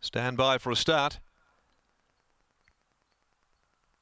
Stand by for a start.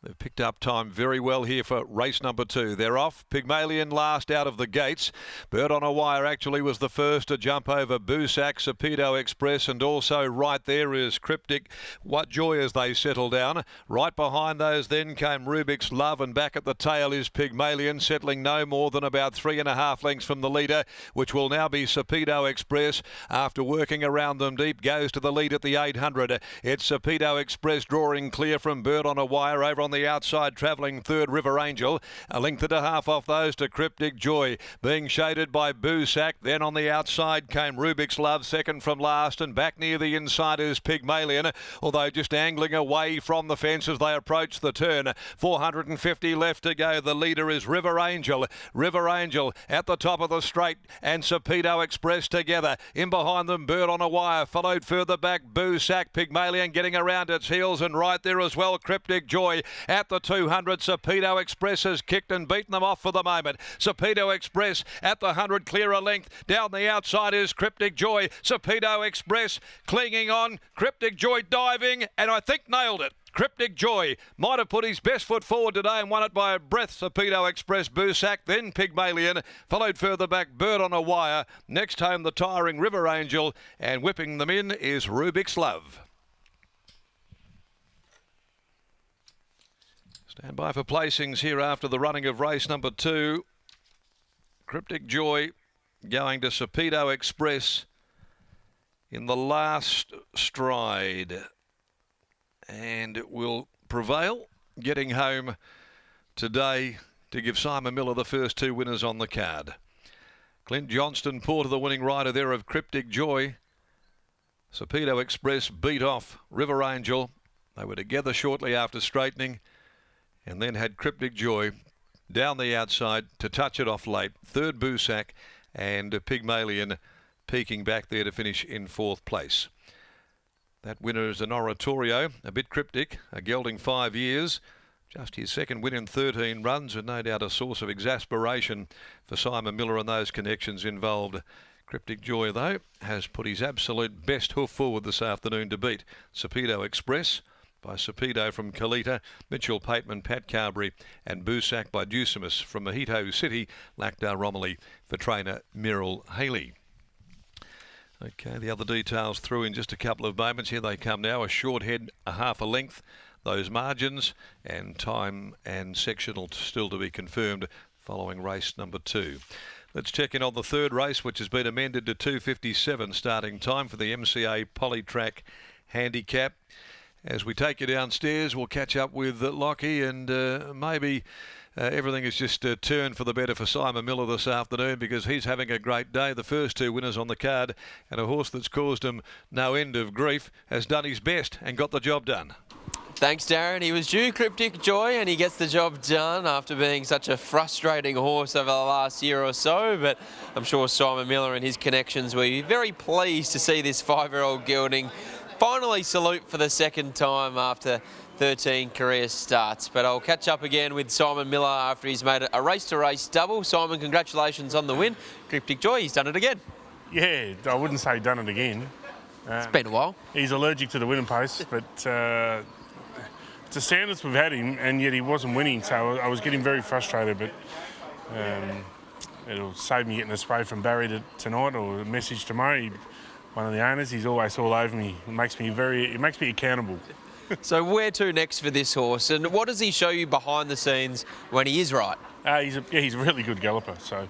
They've picked up time very well here for race number 2. They're off. Pygmalion last out of the gates. Bird on a Wire actually was the first to jump over Busak, Sapedo Express, and also right there is CRYPTIC. What Joy as they settle down. Right behind those then came Rubik's Love, and back at the tail is Pygmalion, settling no more than about 3.5 lengths from the leader, which will now be Sapedo Express. After working around them deep, goes to the lead at the 800. It's Sapedo Express drawing clear from Bird on a Wire. Over on the outside, travelling third, River Angel. A length and a half off those to CRYPTIC Joy, being shaded by Busak. Then on the outside came Rubik's Love, second from last, and back near the inside is Pygmalion, although just angling away from the fence as they approach the turn. 450 left to go. The leader is River Angel. River Angel at the top of the straight, and Sapedo Express together. In behind them, Bird on a Wire, followed further back Busak. Pygmalion getting around its heels, and right there as well CRYPTIC Joy. At the 200, Sapedo Express has kicked and beaten them off for the moment. Sapedo Express at the 100, clear a length. Down the outside is CRYPTIC Joy. Sapedo Express clinging on. CRYPTIC Joy diving, and I think nailed it. CRYPTIC Joy might have put his best foot forward today and won it by a breath. Sapedo Express, Busak, then Pygmalion, followed further back Bird on a Wire. Next home, the tiring River Angel, and whipping them in is Rubik's Love. Stand by for placings here after the running of race number 2. CRYPTIC Joy going to Sapedo Express in the last stride, and it will prevail, getting home today to give Simon Miller the first 2 winners on the card. Clint Johnston, Porter, the winning rider there of CRYPTIC Joy. Sapedo Express beat off River Angel. They were together shortly after straightening, and then had CRYPTIC Joy down the outside to touch it off late. Third, Busak, and Pygmalion peeking back there to finish in 4th place. That winner is an Oratorio, a bit cryptic, a gelding 5 years. Just his second win in 13 runs, and no doubt a source of exasperation for Simon Miller and those connections involved. CRYPTIC Joy, though, has put his absolute best hoof forward this afternoon to beat Sapedo Express by Sapedo from Kalita, Mitchell Pateman, Pat Carberry, and Busak by Ducimus from Mojito City, Lactar Romilly for trainer Myril Haley. Okay, the other details through in just a couple of moments. Here they come now. A short head, a half a length, those margins, and time and sectional still to be confirmed following race number 2. Let's check in on the third race, which has been amended to 2:57 starting time for the MCA Polytrack Handicap. As we take you downstairs, we'll catch up with Lockie, and maybe everything is just turned for the better for Simon Miller this afternoon, because he's having a great day. The first 2 winners on the card, and a horse that's caused him no end of grief has done his best and got the job done. Thanks, Darren. He was due CRYPTIC Joy, and he gets the job done after being such a frustrating horse over the last year or so. But I'm sure Simon Miller and his connections will be very pleased to see this 5-year-old gelding finally salute for the second time after 13 career starts. But I'll catch up again with Simon Miller after he's made a race-to-race double. Simon, congratulations on the win. CRYPTIC Joy, he's done it again. Yeah, I wouldn't say done it again. It's been a while. He's allergic to the winning post, but it's a standards we've had him, and yet he wasn't winning, so I was getting very frustrated. But it'll save me getting a spray from Barry tonight, or a message tomorrow. One of the owners, he's always all over me. It makes me accountable. So where to next for this horse, and what does he show you behind the scenes when he is right? He's a really good galloper. So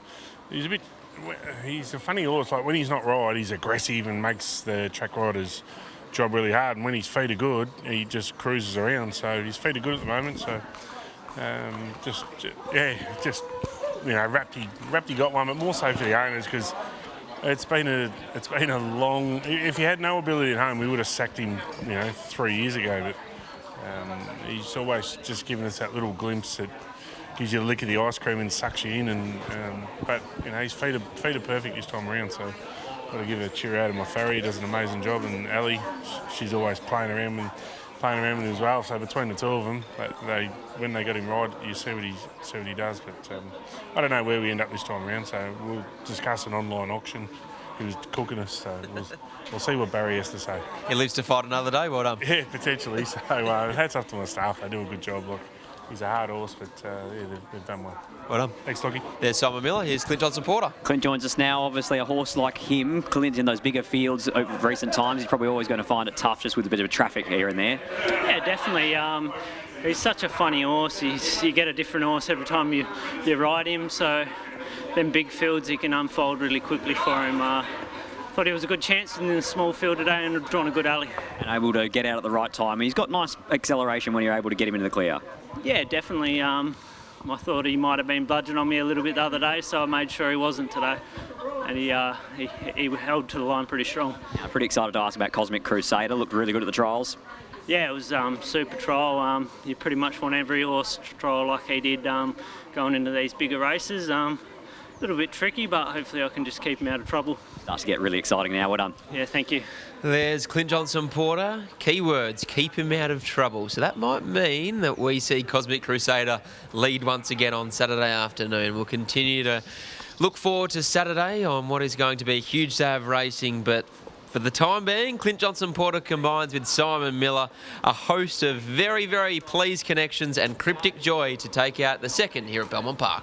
he's a funny horse. Like when he's not right, he's aggressive and makes the track riders' job really hard. And when his feet are good, he just cruises around. So his feet are good at the moment. So Rapti got one, but more so for the owners, because it's been a long. If he had no ability at home, we would have sacked him, 3 years ago. But he's always just given us that little glimpse that gives you a lick of the ice cream and sucks you in. But his feet are perfect this time around. So I've got to give a cheer out of my farrier. He does an amazing job, and Ali, she's always playing around with him as well. So between the 2 of them, when they got him right, you see what he does. But I don't know where we end up this time around. So we'll discuss an online auction he was cooking us. So we'll see what Barry has to say. He lives to fight another day. Well done. Yeah, potentially. So hats off to my staff. They do a good job. Look, he's a hard horse, but yeah, they've done well. Well done. Thanks, Lockie. There's Simon Miller. Here's Clint Johnson-Porter. Clint joins us now. Obviously, a horse like him, Clint in those bigger fields over recent times, he's probably always going to find it tough just with a bit of traffic here and there. Yeah, definitely. He's such a funny horse. You get a different horse every time you ride him. So, them big fields, he can unfold really quickly for him. Thought he was a good chance in the small field today and drawn a good alley. And able to get out at the right time. He's got nice acceleration when you're able to get him into the clear. Yeah, definitely. I thought he might have been bludgeoned on me a little bit the other day, so I made sure he wasn't today. And he held to the line pretty strong. I'm pretty excited to ask about Cosmic Crusader. Looked really good at the trials. Yeah, it was super trial. You pretty much want every horse to trial like he did going into these bigger races. A little bit tricky, but hopefully I can just keep him out of trouble. Starts to get really exciting now. Well done. Yeah, thank you. There's Clint Johnson-Porter. Keywords, keep him out of trouble. So that might mean that we see Cosmic Crusader lead once again on Saturday afternoon. We'll continue to look forward to Saturday on what is going to be a huge day of racing, but for the time being, Clint Johnson-Porter combines with Simon Miller, a host of very, very pleased connections and Cryptic Joy to take out the second here at Belmont Park.